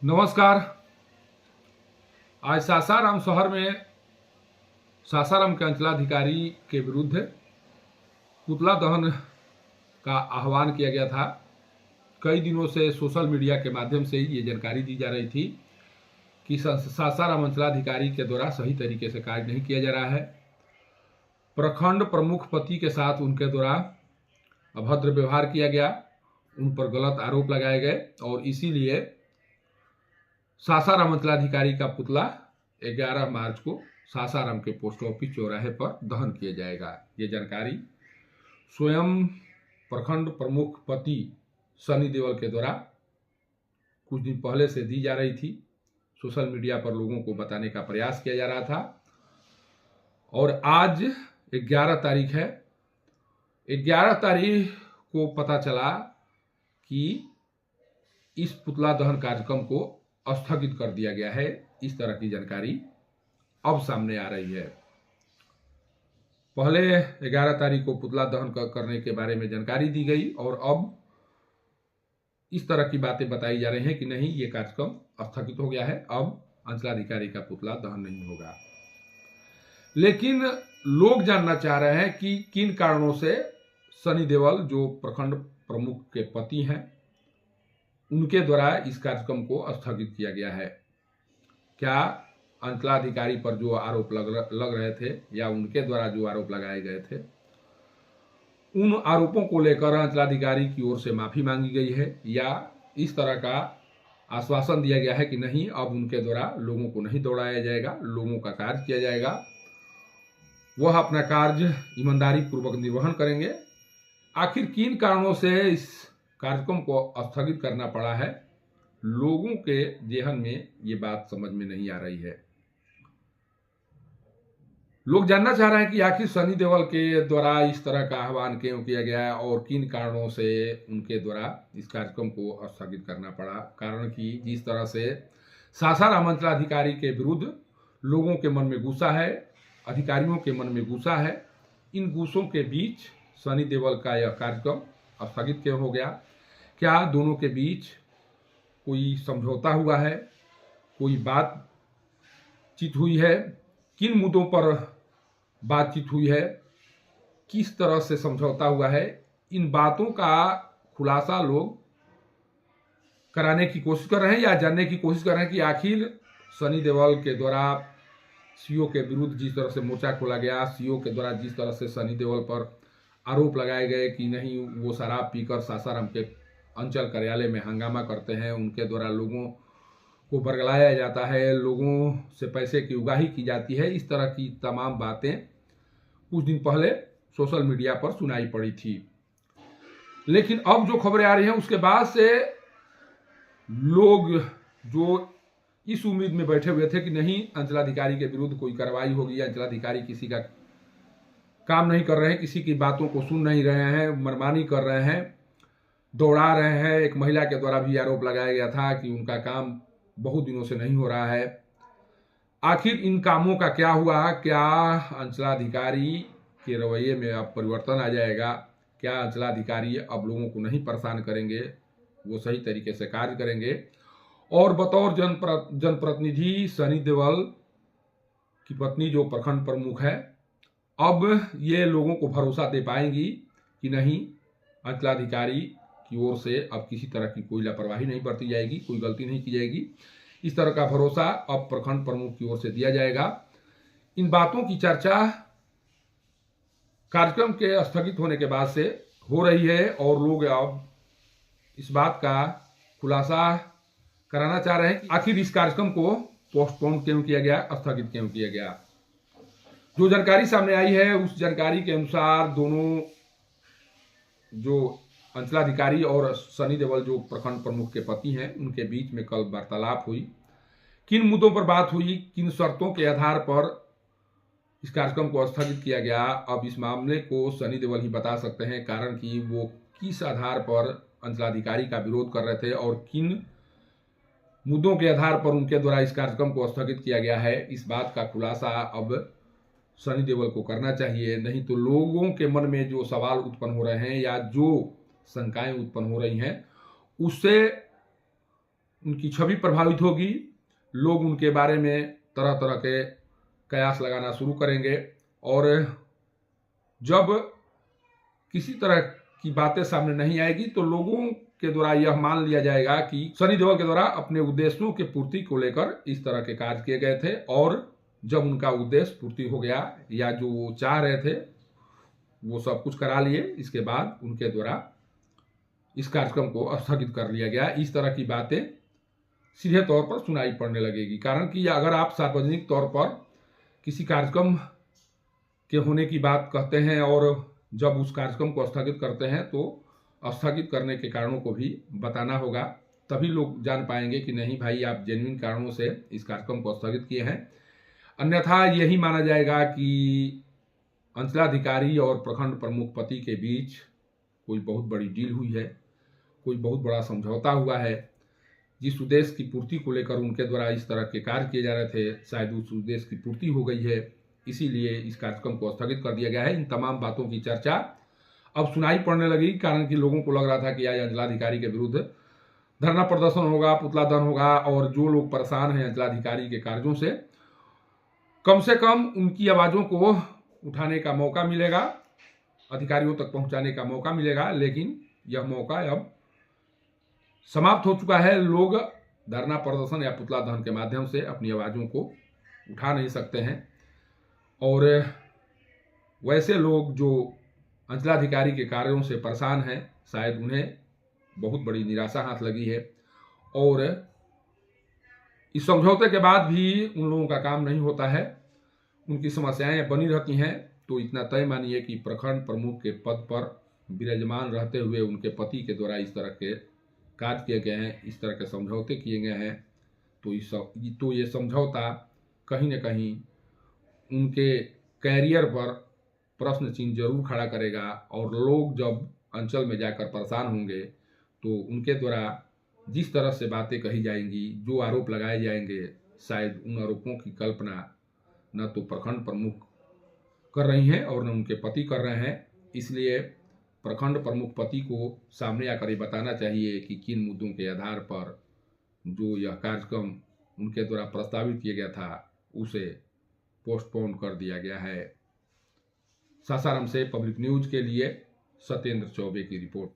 नमस्कार। आज सासाराम शहर में सासाराम के अंचलाधिकारी के विरुद्ध पुतला दहन का आह्वान किया गया था। कई दिनों से सोशल मीडिया के माध्यम से ये जानकारी दी जा रही थी कि सासाराम अंचलाधिकारी के द्वारा सही तरीके से कार्य नहीं किया जा रहा है। प्रखंड प्रमुख पति के साथ उनके द्वारा अभद्र व्यवहार किया गया, उन पर गलत आरोप लगाए गए और इसीलिए सासाराम अंचलाधिकारी का पुतला 11 मार्च को सासाराम के पोस्ट ऑफिस चौराहे पर दहन किया जाएगा। ये जानकारी स्वयं प्रखंड प्रमुख पति सनी देओल के द्वारा कुछ दिन पहले से दी जा रही थी। सोशल मीडिया पर लोगों को बताने का प्रयास किया जा रहा था और आज 11 तारीख है। 11 तारीख को पता चला कि इस पुतला दहन कार्यक्रम को स्थगित कर दिया गया है। इस तरह की जानकारी अब सामने आ रही है। पहले 11 तारीख को पुतला दहन करने के बारे में जानकारी दी गई और अब इस तरह की बातें बताई जा रही हैं कि नहीं, ये कार्यक्रम स्थगित हो गया है, अब अंचलाधिकारी का पुतला दहन नहीं होगा। लेकिन लोग जानना चाह रहे हैं कि किन कारणों से सनी देओल, जो प्रखंड प्रमुख के पति हैं, उनके द्वारा इस कार्यक्रम को स्थगित किया गया है। क्या अंचलाधिकारी पर जो आरोप लग रहे थे या उनके द्वारा जो आरोप लगाए गए थे, उन आरोपों को लेकर अंचलाधिकारी की ओर से माफी मांगी गई है या इस तरह का आश्वासन दिया गया है कि नहीं, अब उनके द्वारा लोगों को नहीं दौड़ाया जाएगा, लोगों का कार्य किया जाएगा, वह अपना कार्य ईमानदारी पूर्वक निर्वहन करेंगे। आखिर किन कारणों से इस कार्यक्रम को स्थगित करना पड़ा है, लोगों के जेहन में ये बात समझ में नहीं आ रही है। लोग जानना चाह रहे हैं कि आखिर सनी देओल के द्वारा इस तरह का आह्वान क्यों किया गया और किन कारणों से उनके द्वारा इस कार्यक्रम को स्थगित करना पड़ा। कारण कि जिस तरह से सासाराम अंचलाधिकारी के विरुद्ध लोगों के मन में गुस्सा है, अधिकारियों के मन में गुस्सा है, इन गुस्सों के बीच सनी देओल का यह कार्यक्रम स्थगित क्यों हो गया? क्या दोनों के बीच कोई समझौता हुआ है, कोई बातचीत हुई है, किन मुद्दों पर बातचीत हुई है, किस तरह से समझौता हुआ है? इन बातों का खुलासा लोग कराने की कोशिश कर रहे हैं या जानने की कोशिश कर रहे हैं कि आखिर सनी देओल के द्वारा सीओ के विरुद्ध जिस तरह से मोर्चा खोला गया, सीओ के द्वारा जिस तरह से सनी देओल पर आरोप लगाए गए कि नहीं, वो शराब पीकर सासाराम के अंचल कार्यालय में हंगामा करते हैं, उनके द्वारा लोगों को बरगलाया जाता है, लोगों से पैसे की उगाही की जाती है, इस तरह की तमाम बातें कुछ दिन पहले सोशल मीडिया पर सुनाई पड़ी थी। लेकिन अब जो खबरें आ रही हैं उसके बाद से लोग जो इस उम्मीद में बैठे हुए थे कि नहीं, अंचलाधिकारी के विरुद्ध कोई कार्रवाई होगी, अंचलाधिकारी किसी का काम नहीं कर रहे हैं, किसी की बातों को सुन नहीं रहे हैं, मनमानी कर रहे हैं, दौड़ा रहे हैं। एक महिला के द्वारा भी आरोप लगाया गया था कि उनका काम बहुत दिनों से नहीं हो रहा है। आखिर इन कामों का क्या हुआ? क्या अंचलाधिकारी के रवैये में अब परिवर्तन आ जाएगा? क्या अंचलाधिकारी अब लोगों को नहीं परेशान करेंगे, वो सही तरीके से कार्य करेंगे? और बतौर जनप्रतिनिधि सनी देओल की पत्नी जो प्रखंड प्रमुख है, अब ये लोगों को भरोसा दे पाएंगी कि नहीं, अंचलाधिकारी की ओर से अब किसी तरह की कोई लापरवाही नहीं बरती जाएगी, कोई गलती नहीं की जाएगी। इस तरह का भरोसा अब प्रखंड प्रमुख की ओर से दिया जाएगा। इन बातों की चर्चा कार्यक्रम के स्थगित होने के बाद से हो रही है और लोग अब इस बात का खुलासा कराना चाह रहे हैं कि आखिर इस कार्यक्रम को पोस्टपोन क्यों किया गया, स्थगित क्यों किया गया। जो जानकारी सामने आई है उस जानकारी के अनुसार दोनों, जो अंचलाधिकारी और सनी देओल जो प्रखंड प्रमुख के पति हैं, उनके बीच में कल वार्तालाप हुई। किन मुद्दों पर बात हुई, किन शर्तों के आधार पर इस कार्यक्रम को स्थगित किया गया, अब इस मामले को सनी देओल ही बता सकते हैं। कारण कि वो किस आधार पर अंचलाधिकारी का विरोध कर रहे थे और किन मुद्दों के आधार पर उनके द्वारा इस कार्यक्रम को स्थगित किया गया है, इस बात का खुलासा अब सनी देओल को करना चाहिए। नहीं तो लोगों के मन में जो सवाल उत्पन्न हो रहे हैं या जो शंकाएं उत्पन्न हो रही हैं, उससे उनकी छवि प्रभावित होगी, लोग उनके बारे में तरह तरह के कयास लगाना शुरू करेंगे और जब किसी तरह की बातें सामने नहीं आएगी तो लोगों के द्वारा यह मान लिया जाएगा कि सनी देओल के द्वारा अपने उद्देश्यों के पूर्ति को लेकर इस तरह के कार्य किए गए थे और जब उनका उद्देश्य पूर्ति हो गया या जो वो चाह रहे थे वो सब कुछ करा लिए, इसके बाद उनके द्वारा इस कार्यक्रम को स्थगित कर लिया गया। इस तरह की बातें सीधे तौर पर सुनाई पड़ने लगेगी, कारण कि अगर आप सार्वजनिक तौर पर किसी कार्यक्रम के होने की बात कहते हैं और जब उस कार्यक्रम को स्थगित करते हैं तो स्थगित करने के कारणों को भी बताना होगा, तभी लोग जान पाएंगे कि नहीं भाई आप जेन्युइन कारणों से इस कार्यक्रम को स्थगित किए हैं। अन्यथा यही माना जाएगा कि अंचलाधिकारी और प्रखंड प्रमुख पति के बीच कोई बहुत बड़ी डील हुई है, कोई बहुत बड़ा समझौता हुआ है। जिस उद्देश्य की पूर्ति को लेकर उनके द्वारा इस तरह के कार्य किए जा रहे थे, शायद उस उद्देश्य की पूर्ति हो गई है, इसीलिए इस कार्यक्रम को स्थगित कर दिया गया है। इन तमाम बातों की चर्चा अब सुनाई पड़ने लगी, कारण कि लोगों को लग रहा था कि आज अंचलाधिकारी के विरुद्ध धरना प्रदर्शन होगा, पुतला दहन होगा और जो लोग परेशान हैं अंचलाधिकारी के कार्यों से कम उनकी आवाज़ों को उठाने का मौका मिलेगा, अधिकारियों तक पहुंचाने का मौका मिलेगा। लेकिन यह मौका अब समाप्त हो चुका है। लोग धरना प्रदर्शन या पुतला दहन के माध्यम से अपनी आवाज़ों को उठा नहीं सकते हैं और वैसे लोग जो अंचलाधिकारी के कार्यों से परेशान हैं, शायद उन्हें बहुत बड़ी निराशा हाथ लगी है और इस समझौते के बाद भी उन लोगों का काम नहीं होता है, उनकी समस्याएं बनी रहती हैं। तो इतना तय मानिए कि प्रखंड प्रमुख के पद पर विराजमान रहते हुए उनके पति के द्वारा इस तरह के कार्य किए गए हैं, इस तरह के समझौते किए गए हैं, तो ये समझौता कहीं न कहीं उनके कैरियर पर प्रश्न चिन्ह जरूर खड़ा करेगा और लोग जब अंचल में जाकर परेशान होंगे तो उनके द्वारा जिस तरह से बातें कही जाएंगी, जो आरोप लगाए जाएंगे, शायद उन आरोपों की कल्पना न तो प्रखंड प्रमुख कर रही हैं और न उनके पति कर रहे हैं। इसलिए प्रखंड प्रमुख पति को सामने आकर ये बताना चाहिए कि किन मुद्दों के आधार पर जो यह कार्यक्रम उनके द्वारा प्रस्तावित किया गया था उसे पोस्टपोन कर दिया गया है। सासाराम से पब्लिक न्यूज के लिए सत्येंद्र चौबे की रिपोर्ट।